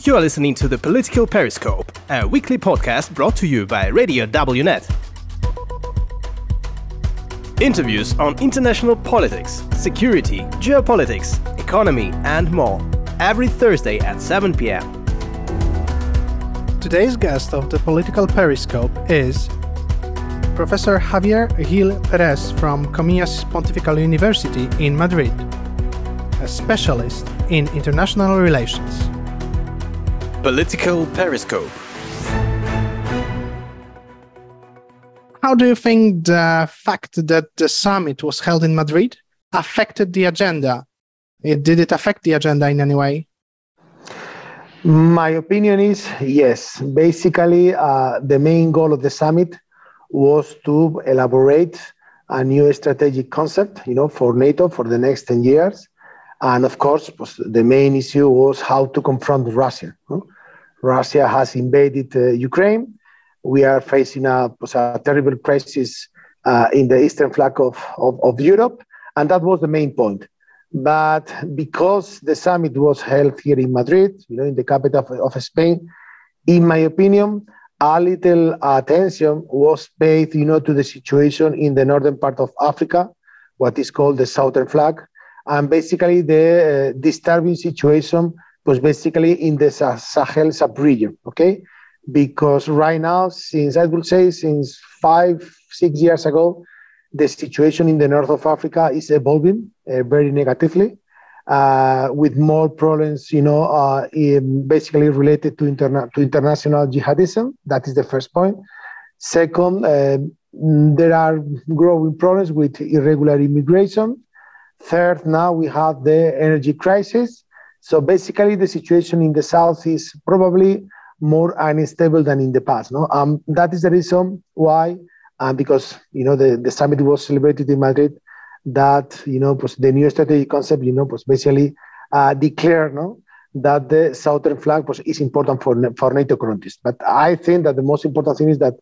You are listening to the Political Periscope, a weekly podcast brought to you by Radio Wnet. Interviews on international politics, security, geopolitics, economy, and more, every Thursday at 7 p.m. Today's guest of the Political Periscope is Professor Javier Gil Pérez from Comillas Pontifical University in Madrid, a specialist in international relations. Political Periscope. How do you think the fact that the summit was held in Madrid affected the agenda? Did it affect the agenda in any way? My opinion is yes. Basically, the main goal of the summit was to elaborate a new strategic concept, for NATO for the next 10 years. And of course, the main issue was how to confront Russia. Russia has invaded Ukraine. We are facing a terrible crisis in the eastern flank of Europe. And that was the main point. But because the summit was held here in Madrid, in the capital of Spain, in my opinion, a little attention was paid, to the situation in the northern part of Africa, what is called the southern flank. And basically the disturbing situation was basically in the Sahel sub-region, okay? Because right now, since 5-6 years ago, the situation in the north of Africa is evolving very negatively, with more problems, basically related to international jihadism. That is the first point. Second, there are growing problems with irregular immigration. Third, now we have the energy crisis. So basically, the situation in the south is probably more unstable than in the past. No, that is the reason why, because the summit was celebrated in Madrid, that the new strategic concept, basically declare that the southern flank is important for NATO countries. But I think that the most important thing is that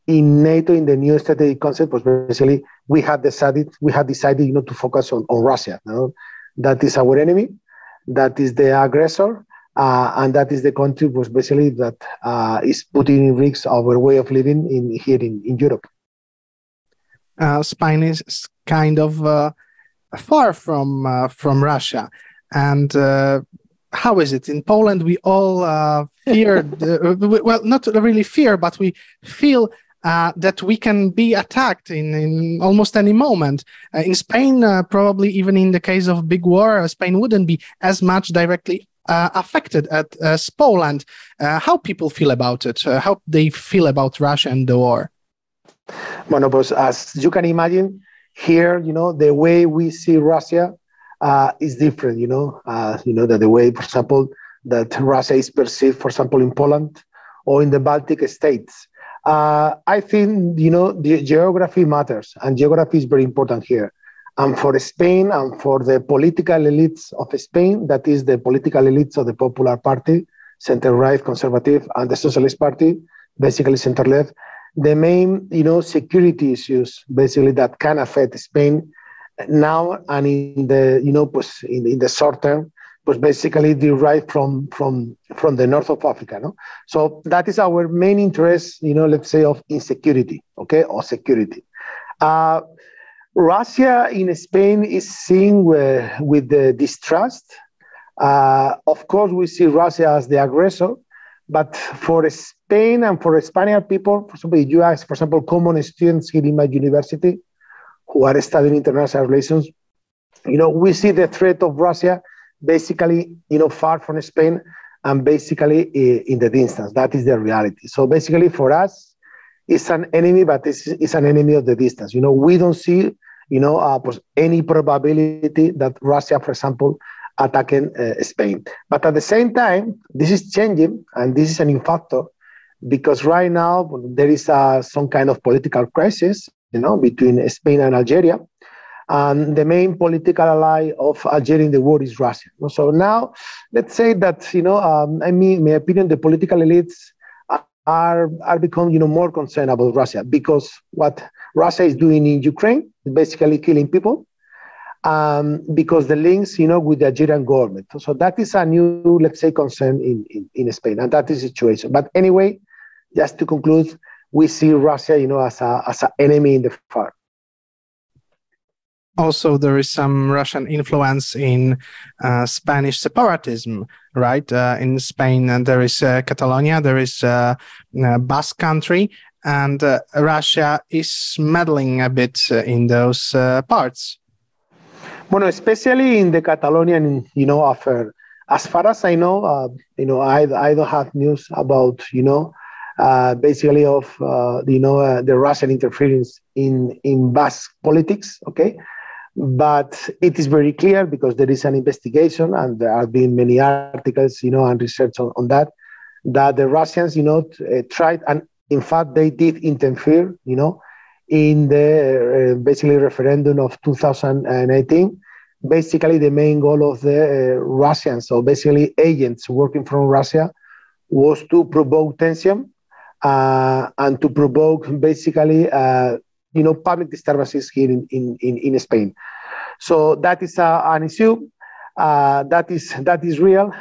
in NATO, in the new strategic concept, basically we had decided to focus on Russia. That is our enemy, that is the aggressor, and that is the country basically that is putting in risk our way of living here in Europe. Spain is kind of far from Russia, and how is it in Poland? We all fear, well, not really fear, but we feel that we can be attacked in almost any moment. In Spain, probably even in the case of big war, Spain wouldn't be as much directly affected as Poland. How people feel about it? How they feel about Russia and the war? Bueno, pues as you can imagine, here, the way we see Russia is different, that the way, for example, that Russia is perceived, for example, in Poland or in the Baltic states. I think, the geography matters, and geography is very important here. And for Spain and for the political elites of Spain, that is the political elites of the Popular Party, center-right, conservative, and the Socialist Party, basically center-left, the main, security issues, basically, that can affect Spain now and in the, in the short term, basically derived from the north of Africa. No? So that is our main interest, let's say, of insecurity, okay, or security. Russia in Spain is seen with the distrust. Of course, we see Russia as the aggressor, but for Spain and for Spaniard people, for example, you ask, for example, common students here in my university who are studying international relations, we see the threat of Russia basically, far from Spain and basically in the distance. That is the reality. So basically for us, it's an enemy, but it's an enemy of the distance. We don't see, any probability that Russia, for example, attacking Spain. But at the same time, this is changing, and this is a new factor, because right now there is some kind of political crisis, between Spain and Algeria. And the main political ally of Algeria in the war is Russia. So now, let's say that, in my opinion, the political elites are becoming, more concerned about Russia, because what Russia is doing in Ukraine is basically killing people. because the links, with the Algerian government. So that is a new, let's say, concern in Spain, and that is the situation. But anyway, just to conclude, we see Russia, as an enemy in the far. Also, there is some Russian influence in Spanish separatism, right? In Spain, and there is Catalonia, there is Basque country, and Russia is meddling a bit in those parts. Well, especially in the Catalonian, affair. As far as I know, I don't have news about, basically of, the Russian interference in Basque politics, okay? But it is very clear, because there is an investigation and there have been many articles, and research on that the Russians, tried, and in fact, they did interfere, in the basically referendum of 2018. Basically, the main goal of the Russians, so basically agents working from Russia, was to provoke tension and to provoke basically, public disturbances here in Spain. So that is an issue that is real.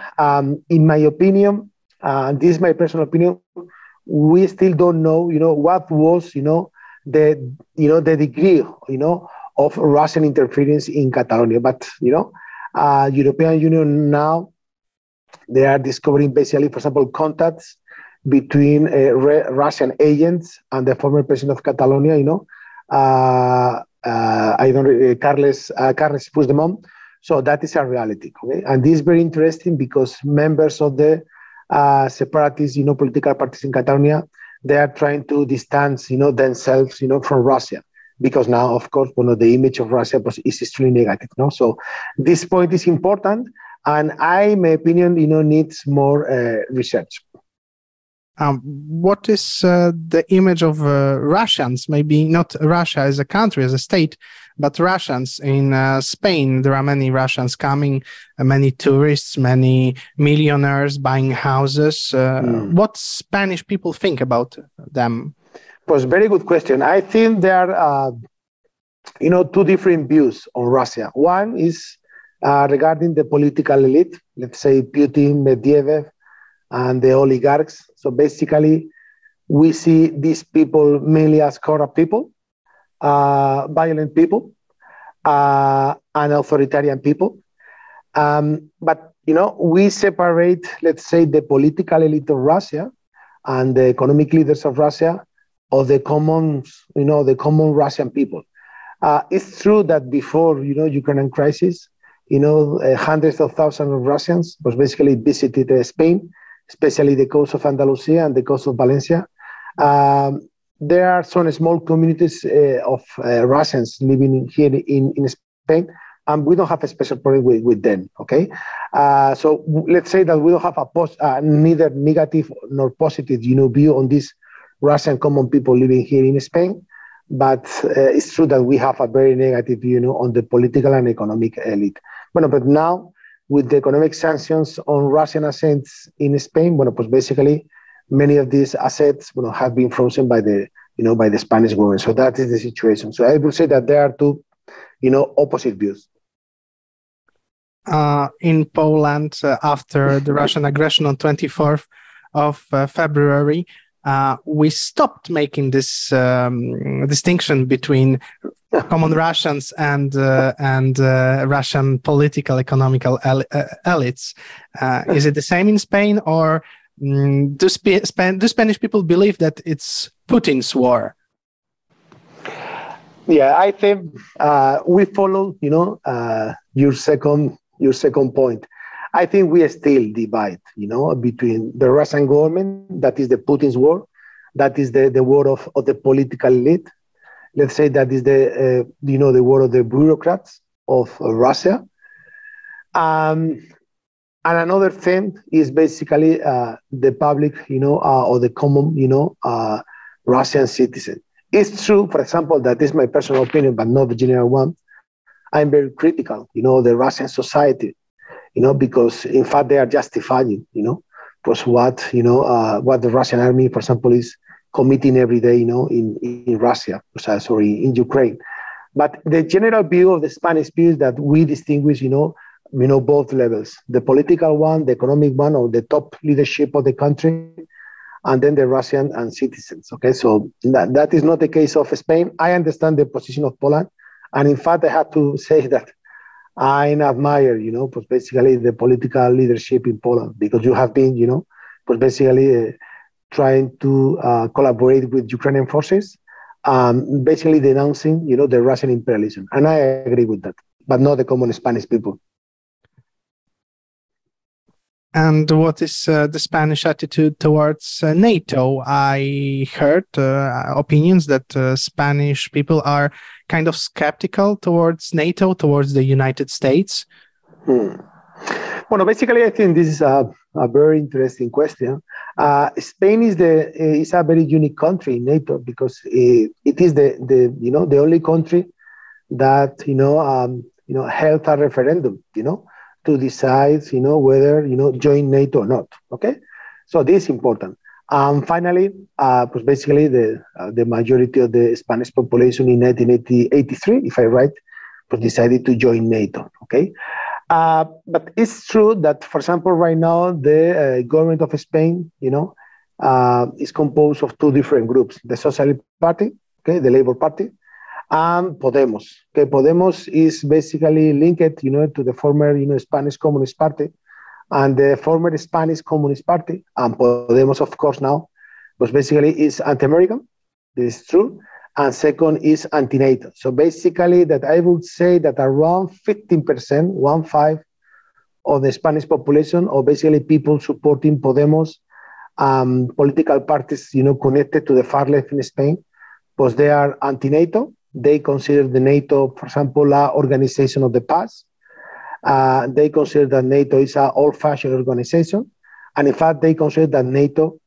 In my opinion, this is my personal opinion, we still don't know, what was, the degree, of Russian interference in Catalonia. But, European Union now, they are discovering basically, for example, contacts between Russian agents and the former president of Catalonia, Carles Puigdemont. So that is a reality. Okay? And this is very interesting, because members of the separatist, political parties in Catalonia, they are trying to distance, themselves, from Russia, because now, of course, the image of Russia is extremely negative. No? So this point is important, and in my opinion, needs more research. What is the image of Russians? Maybe not Russia as a country, as a state, but Russians in Spain. There are many Russians coming, many tourists, many millionaires buying houses. What Spanish people think about them? It was a very good question. I think there are, two different views on Russia. One is regarding the political elite, let's say Putin, Medvedev, and the oligarchs. So basically, we see these people mainly as corrupt people, violent people, and authoritarian people. But, we separate, let's say, the political elite of Russia and the economic leaders of Russia of the common, the common Russian people. It's true that before, Ukrainian crisis, hundreds of thousands of Russians was basically visited Spain, especially the coast of Andalusia and the coast of Valencia. There are some small communities of Russians living here in Spain, and we don't have a special problem with them, okay? So let's say that we don't have neither negative nor positive, view on these Russian common people living here in Spain, but it's true that we have a very negative view, on the political and economic elite. But now, with the economic sanctions on Russian assets in Spain, basically many of these assets, have been frozen by the, by the Spanish government. So that is the situation. So I would say that there are two, opposite views. In Poland, after the Russian aggression on 24th of February, we stopped making this distinction between common Russians and Russian political, economical elites. Is it the same in Spain, or do Spanish people believe that it's Putin's war? Yeah, I think we follow, your second point. I think we still divide, between the Russian government, that is the Putin's war, that is the war of the political elite. Let's say that is the war of the bureaucrats of Russia. And another thing is basically the public, or the common, Russian citizen. It's true, for example, that is my personal opinion, but not the general one. I'm very critical, the Russian society, because in fact they are justifying, what the Russian army, for example, is committing every day, in Russia, in Ukraine. But the general view of the Spanish view is that we distinguish, both levels, the political one, the economic one, or the top leadership of the country, and then the Russian and citizens. Okay, so that is not the case of Spain. I understand the position of Poland. And in fact, I have to say that I admire, basically the political leadership in Poland, because you have been, basically trying to collaborate with Ukrainian forces, basically denouncing, the Russian imperialism. And I agree with that, but not the common Spanish people. And what is the Spanish attitude towards NATO? I heard opinions that Spanish people are kind of skeptical towards NATO, towards the United States. Well, basically, I think this is a very interesting question. Spain is a very unique country in NATO because it is the only country that held a referendum, to decide, whether, join NATO or not, okay? So this is important. Finally, basically the majority of the Spanish population in 1983, if I'm right, decided to join NATO, okay? But it's true that, for example, right now, the government of Spain, is composed of two different groups, the Socialist Party, okay, the Labour Party, and Podemos. Okay, Podemos is basically linked, to the former, Spanish Communist Party, and the former Spanish Communist Party, and Podemos, of course, now, basically is anti-American. This is true. And second is anti-NATO. So basically, that I would say that around 15%, of the Spanish population, or basically people supporting Podemos, political parties, connected to the far left in Spain, because they are anti-NATO. They consider the NATO, for example, an organization of the past. They consider that NATO is an old-fashioned organization. And in fact, they consider that NATO,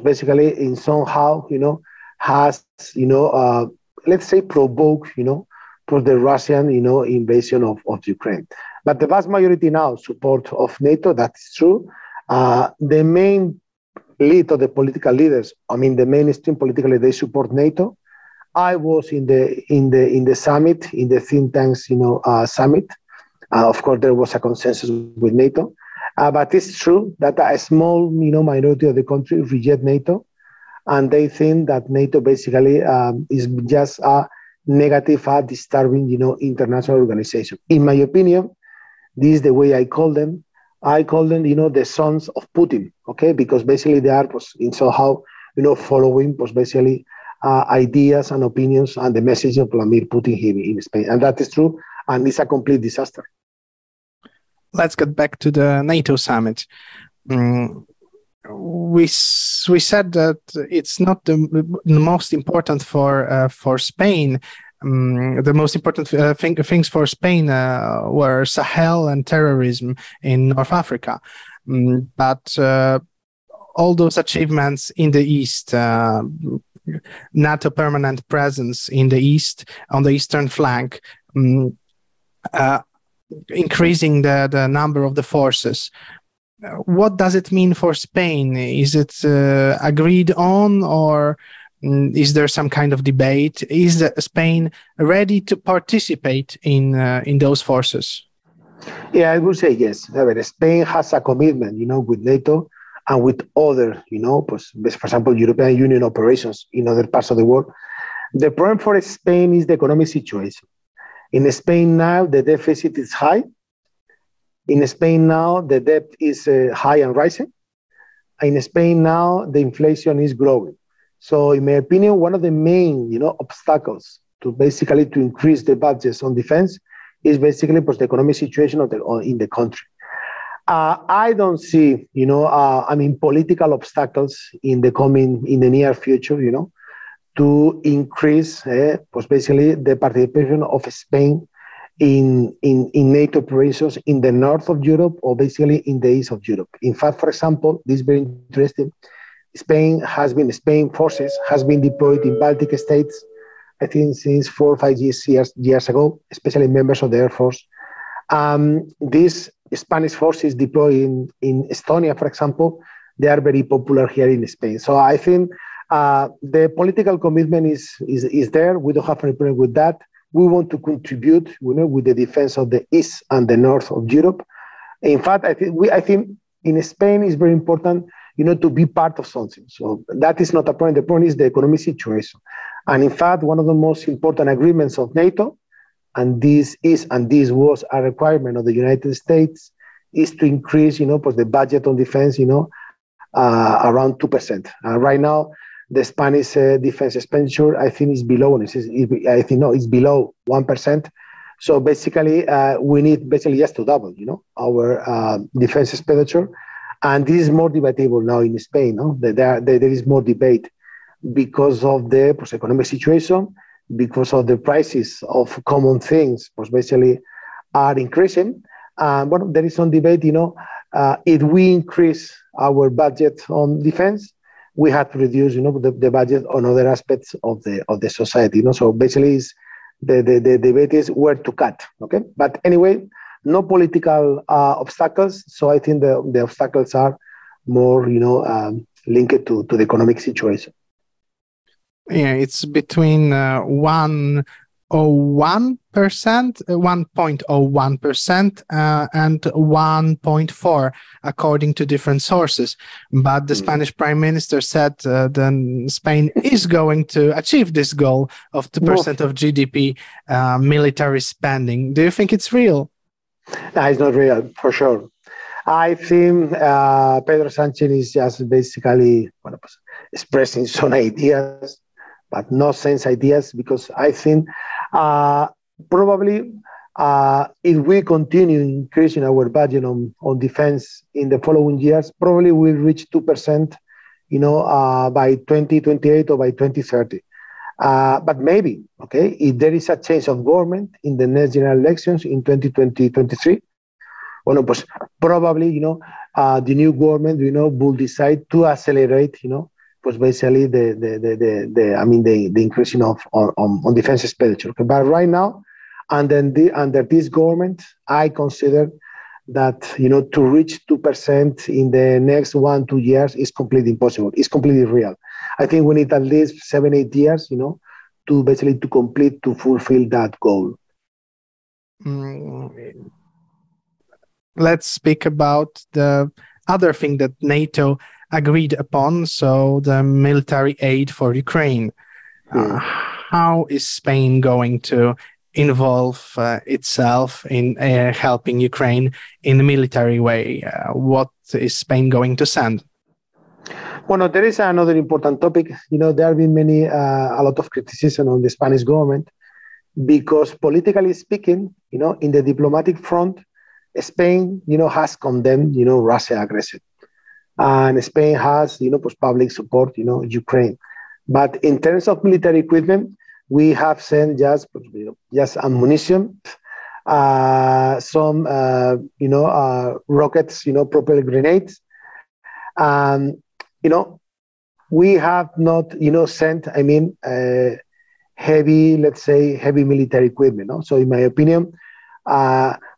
basically, in somehow, has, let's say, provoked, for the Russian, invasion of Ukraine. But the vast majority now support of NATO, that's true. The main lead of the political leaders, the mainstream political leaders, they support NATO. I was in the summit, in the think tanks, summit. Of course, there was a consensus with NATO. But it's true that a small, minority of the country reject NATO. And they think that NATO basically is just a negative, disturbing, international organization. In my opinion, this is the way I call them. I call them, the sons of Putin, okay? Because basically they are, in somehow, following, basically, ideas and opinions and the message of Vladimir Putin here in Spain. And that is true, and it's a complete disaster. Let's get back to the NATO summit. We said that it's not the most important for Spain. The most important things for Spain were Sahel and terrorism in North Africa. But all those achievements in the East, NATO permanent presence in the East, on the eastern flank, increasing the number of the forces. What does it mean for Spain? Is it agreed on, or is there some kind of debate? Is Spain ready to participate in those forces? Yeah, I would say yes. Spain has a commitment, with NATO and with other, for example, European Union operations in other parts of the world. The problem for Spain is the economic situation. In Spain now, the deficit is high. In Spain now, the debt is high and rising. In Spain now, the inflation is growing. So in my opinion, one of the main, obstacles to increase the budgets on defense is basically the economic situation in the country. I don't see, political obstacles in the near future, to increase, basically the participation of Spain in NATO operations in the north of Europe or basically in the east of Europe. In fact, for example, this is very interesting. Spain forces has been deployed in Baltic states, I think since 4 or 5 years ago, especially members of the Air Force. These Spanish forces deployed in Estonia, for example, they are very popular here in Spain. So I think the political commitment is there. We don't have any problem with that. we want to contribute, with the defense of the east and the north of Europe. In fact, I think in Spain it's very important, to be part of something. So that is not a point. The point is the economic situation. And in fact, one of the most important agreements of NATO, and this was a requirement of the United States, is to increase, the budget on defense, around 2%. Right now, the Spanish defense expenditure, I think, is below. It's below 1%. So basically, we need just to double, our defense expenditure. And this is more debatable now in Spain. No? There is more debate because of the economic situation, because of the prices of common things, basically are increasing. But there is some debate, if we increase our budget on defense, we have to reduce, the budget on other aspects of the society. So basically, the debate is where to cut. Okay, but anyway, no political obstacles. So I think the obstacles are more, linked to the economic situation. Yeah, it's between 1.01%, 1.01%, and 1.4%, according to different sources. But the Spanish Prime Minister said then Spain is going to achieve this goal of 2% of GDP military spending. Do you think it's real? No, it's not real, for sure. I think Pedro Sánchez is just basically expressing some ideas, but nonsense ideas, because I think probably if we continue increasing our budget on defense in the following years, probably we'll reach 2%, by 2028 or by 2030. But maybe, if there is a change of government in the next general elections in 2023, probably, the new government, will decide to accelerate, basically the increasing on defense expenditure. Okay? But right now, under this government, I consider that, to reach 2% in the next 1-2 years is completely impossible. It's completely real. I think we need at least 7-8 years, to fulfill that goal. Let's speak about the other thing that NATO agreed upon, so the military aid for Ukraine. How is Spain going to involve itself in helping Ukraine in a military way? What is Spain going to send? Well, there is another important topic. There have been a lot of criticism on the Spanish government because, politically speaking, in the diplomatic front, Spain, has condemned, Russia aggression. And Spain has, public support, Ukraine. But in terms of military equipment, we have sent just ammunition, some, rockets, propelled grenades. We have not, sent, heavy military equipment. No? So in my opinion,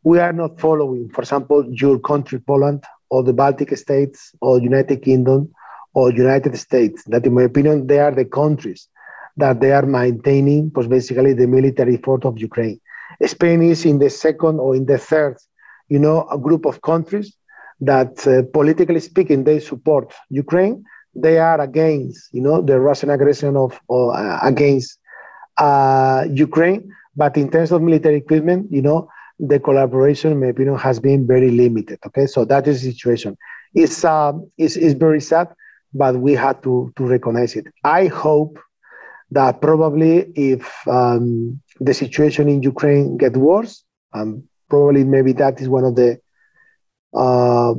we are not following, for example, your country, Poland, or the Baltic states, or United Kingdom, or United States. That, in my opinion, they are the countries that they are maintaining, basically, the military effort of Ukraine. Spain is in the second or in the third, a group of countries that, politically speaking, they support Ukraine. They are against, the Russian aggression against Ukraine. But in terms of military equipment, the collaboration, in my opinion, has been very limited. Okay, so that is the situation. It's very sad, but we have to recognize it. I hope that probably if the situation in Ukraine gets worse, probably maybe that is one of the a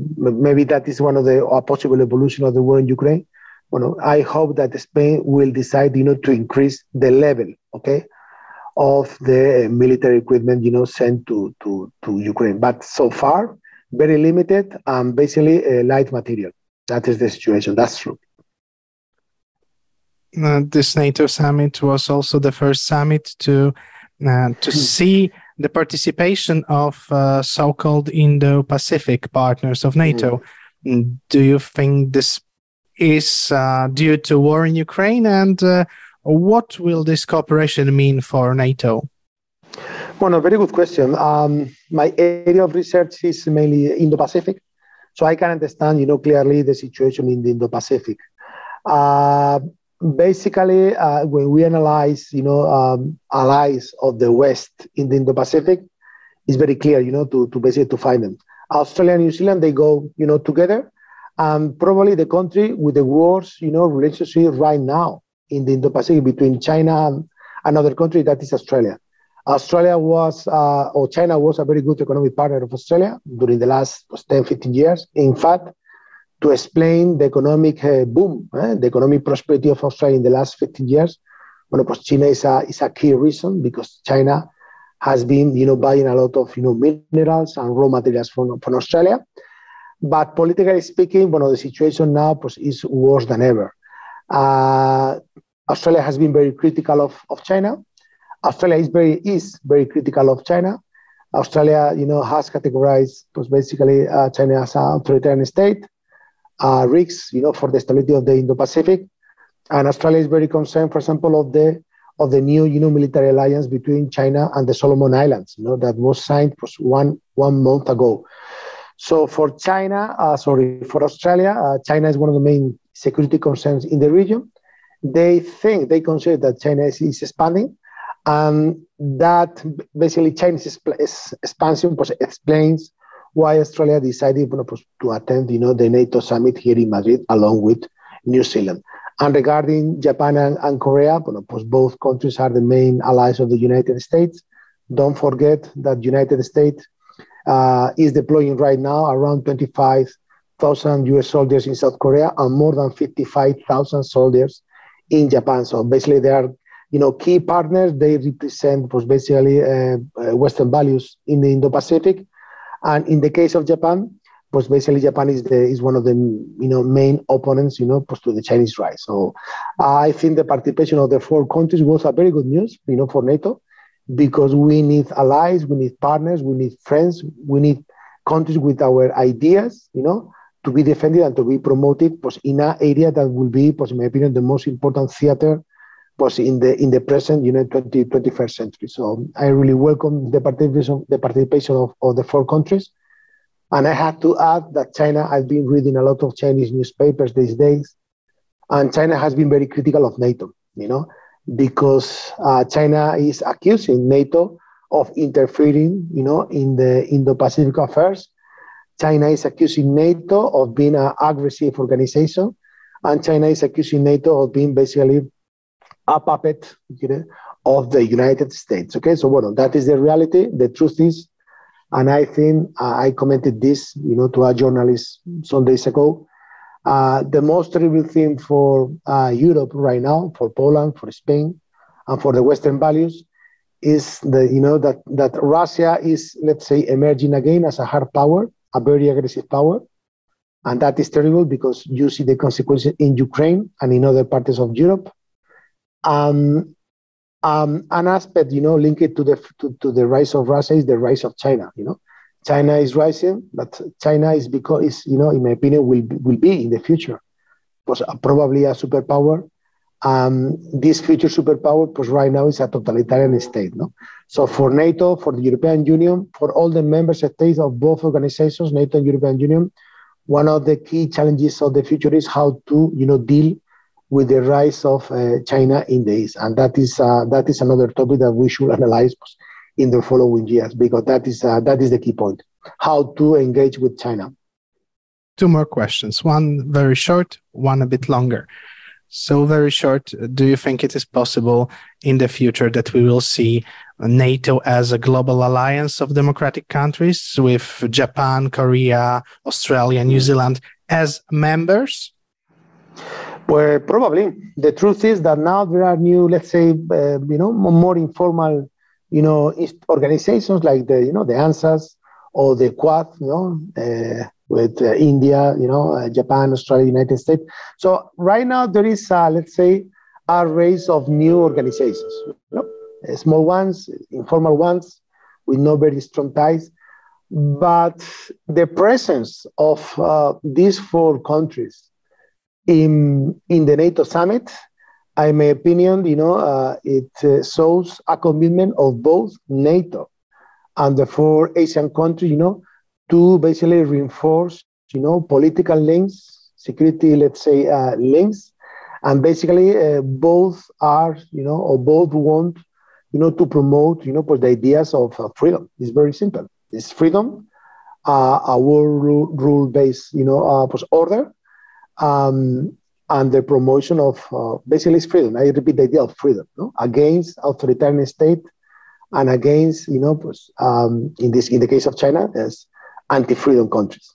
possible evolution of the war in Ukraine. I hope that Spain will decide, to increase the level, of the military equipment, sent to Ukraine. But so far, very limited and basically light material. That is the situation. That's true. This NATO summit was also the first summit to see the participation of so-called Indo-Pacific partners of NATO. Do you think this is due to war in Ukraine, and what will this cooperation mean for NATO? Well, a very good question. My area of research is mainly Indo-Pacific, so I can understand, clearly the situation in the Indo-Pacific. Basically, when we analyze, allies of the West in the Indo-Pacific, it's very clear, to basically to find them. Australia and New Zealand, they go, together, and probably the country with the worst, relationship right now in the Indo-Pacific between China and another country, that is Australia. China was a very good economic partner of Australia during the last 10, 15 years. In fact, to explain the economic boom, the economic prosperity of Australia in the last 15 years, China is a key reason, because China has been, buying a lot of, minerals and raw materials from Australia. But politically speaking, the situation now is worse than ever. Australia has been very critical of China. Australia is very critical of China. Australia, has categorized basically China as an authoritarian state, risks, for the stability of the Indo-Pacific. And Australia is very concerned, for example, of the new, military alliance between China and the Solomon Islands, that was signed one month ago. So for Australia, China is one of the main security concerns in the region. They consider that China is expanding, and that basically China's expansion explains why Australia decided to attend, the NATO summit here in Madrid, along with New Zealand. And regarding Japan and Korea, both countries are the main allies of the United States. Don't forget that United States is deploying right now around 25,000 US soldiers in South Korea and more than 55,000 soldiers in Japan. So basically, they are, key partners. They represent basically Western values in the Indo-Pacific. And in the case of Japan, basically Japan is one of the main opponents, to the Chinese rise. So I think the participation of the four countries was a very good news, for NATO, because we need allies, we need partners, we need friends, we need countries with our ideas, to be defended and to be promoted, in an area that will be, in my opinion, the most important theater, in the present, 21st century. So I really welcome the participation of the four countries. And I have to add that China, I've been reading a lot of Chinese newspapers these days, and China has been very critical of NATO, because China is accusing NATO of interfering, in the Indo-Pacific affairs. China is accusing NATO of being an aggressive organization, and China is accusing NATO of being basically a puppet, of the United States. Okay, so that is the reality. The truth is, and I think I commented this, to a journalist some days ago. The most terrible thing for Europe right now, for Poland, for Spain, and for the Western values, is that Russia is, let's say, emerging again as a hard power, a very aggressive power, and that is terrible because you see the consequences in Ukraine and in other parts of Europe. An aspect, linked to the rise of Russia is the rise of China. China is rising, but China is in my opinion, will be in the future, probably a superpower. This future superpower, right now, is a totalitarian state. So for NATO, for the European Union, for all the member states of both organizations, NATO and European Union, one of the key challenges of the future is how to, deal with the rise of China in the East. And that is another topic that we should analyze in the following years, because that is the key point, how to engage with China. Two more questions, one very short, one a bit longer. So very short, do you think it is possible in the future that we will see NATO as a global alliance of democratic countries with Japan, Korea, Australia, New Zealand as members? Well, probably. The truth is that now there are new, let's say, more informal, organizations like the ANZUS or the Quad, with India, Japan, Australia, United States. So right now there is, let's say, a race of new organizations, small ones, informal ones, with no very strong ties. But the presence of these four countries in the NATO summit, in my opinion, it shows a commitment of both NATO and the 4 Asian countries, to basically reinforce, political links, security, let's say, links, and basically both are, or both want, to promote, the ideas of freedom. It's very simple. It's freedom, a world rule-based, order, and the promotion of basically freedom. I repeat the idea of freedom, against authoritarian state, and against, in the case of China, as anti-freedom countries.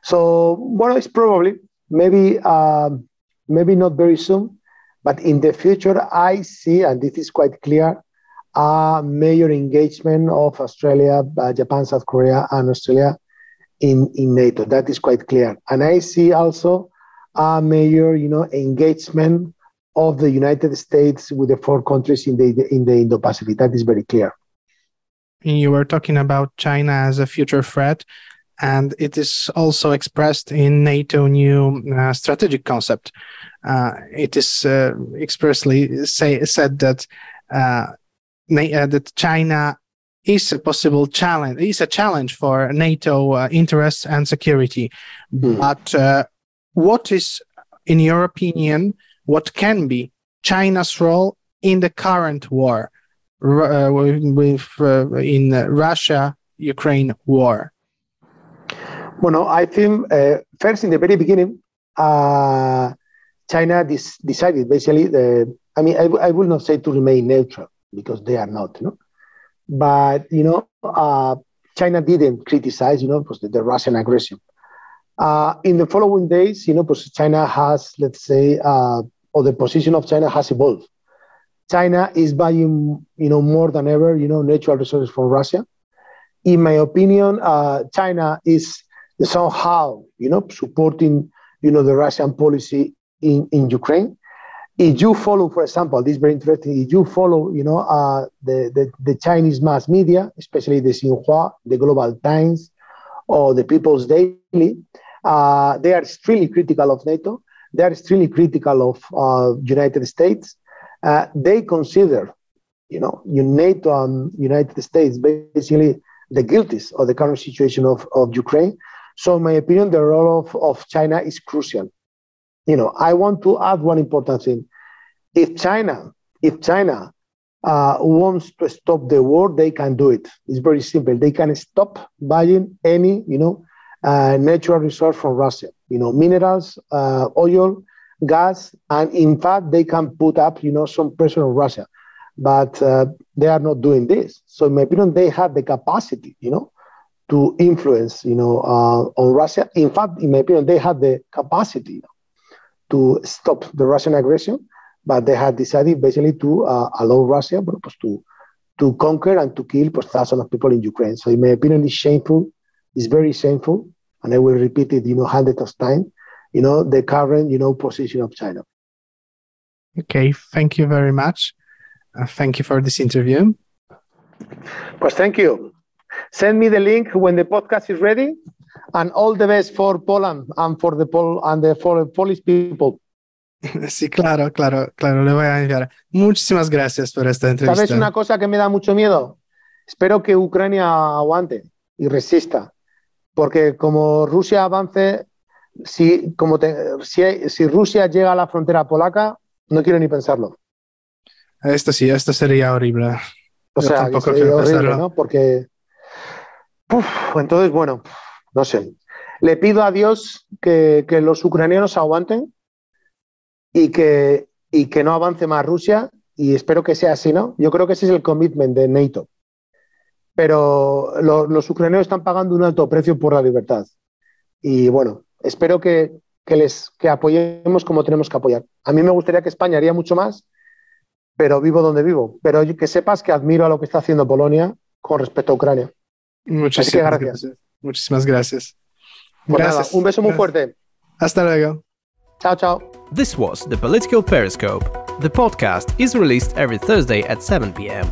So, it's probably maybe not very soon, but in the future, I see, and this is quite clear, a major engagement of Australia, Japan, South Korea, and Australia in NATO. That is quite clear. And I see also a major, engagement of the United States with the 4 countries in the Indo-Pacific. That is very clear. You were talking about China as a future threat, and it is also expressed in NATO new strategic concept. It is expressly said that that China is a possible challenge, is a challenge for NATO interests and security. But what is, in your opinion, what can be China's role in the current war in Russia-Ukraine war? Well, I think first, in the very beginning, China decided basically, I will not say to remain neutral, because they are not, but, China didn't criticize, the Russian aggression. In the following days, China has, let's say, or the position of China has evolved. China is buying, more than ever, natural resources from Russia. In my opinion, China is somehow, supporting, the Russian policy in Ukraine. If you follow, for example, this is very interesting, if you follow, the Chinese mass media, especially the Xinhua, the Global Times, or the People's Daily, they are extremely critical of NATO. They are extremely critical of United States. They consider, NATO and United States basically the guilties of the current situation of Ukraine. So in my opinion, the role of China is crucial. I want to add one important thing. If China wants to stop the war, they can do it. It's very simple. They can stop buying any, natural resource from Russia. Minerals, oil, gas, and in fact, they can put up, some pressure on Russia. But they are not doing this. So in my opinion, they have the capacity, to influence, on Russia. In fact, in my opinion, they have the capacity to stop the Russian aggression, but they have decided basically to allow Russia to conquer and to kill thousands of people in Ukraine. So in my opinion, it's shameful. It's very shameful. And I will repeat it, hundreds of times, the current, position of China. Okay, thank you very much. Thank you for this interview. Thank you. Send me the link when the podcast is ready, and all the best for Poland and for the Polish people. Sí, claro, le voy a enviar. Muchísimas gracias por esta entrevista. ¿Sabes una cosa que me da mucho miedo? Espero que Ucrania aguante y resista, porque como Rusia avance, si Rusia llega a la frontera polaca, no quiero ni pensarlo. Esto sería horrible. O sea, sería horrible, ¿no? Porque, entonces, bueno, no sé. Le pido a Dios que los ucranianos aguanten y que no avance más Rusia, y espero que sea así, ¿no? Yo creo que ese es el commitment de NATO. Pero los ucranianos están pagando un alto precio por la libertad. Y bueno, espero que apoyemos como tenemos que apoyar. A mí me gustaría que España haría mucho más, pero vivo donde vivo. Pero que sepas que admiro a lo que está haciendo Polonia con respecto a Ucrania. Muchísimas gracias. Muchísimas gracias. Nada, un beso muy fuerte. Hasta luego. Ciao, ciao. This was the Political Periscope. The podcast is released every Thursday at 7 p.m.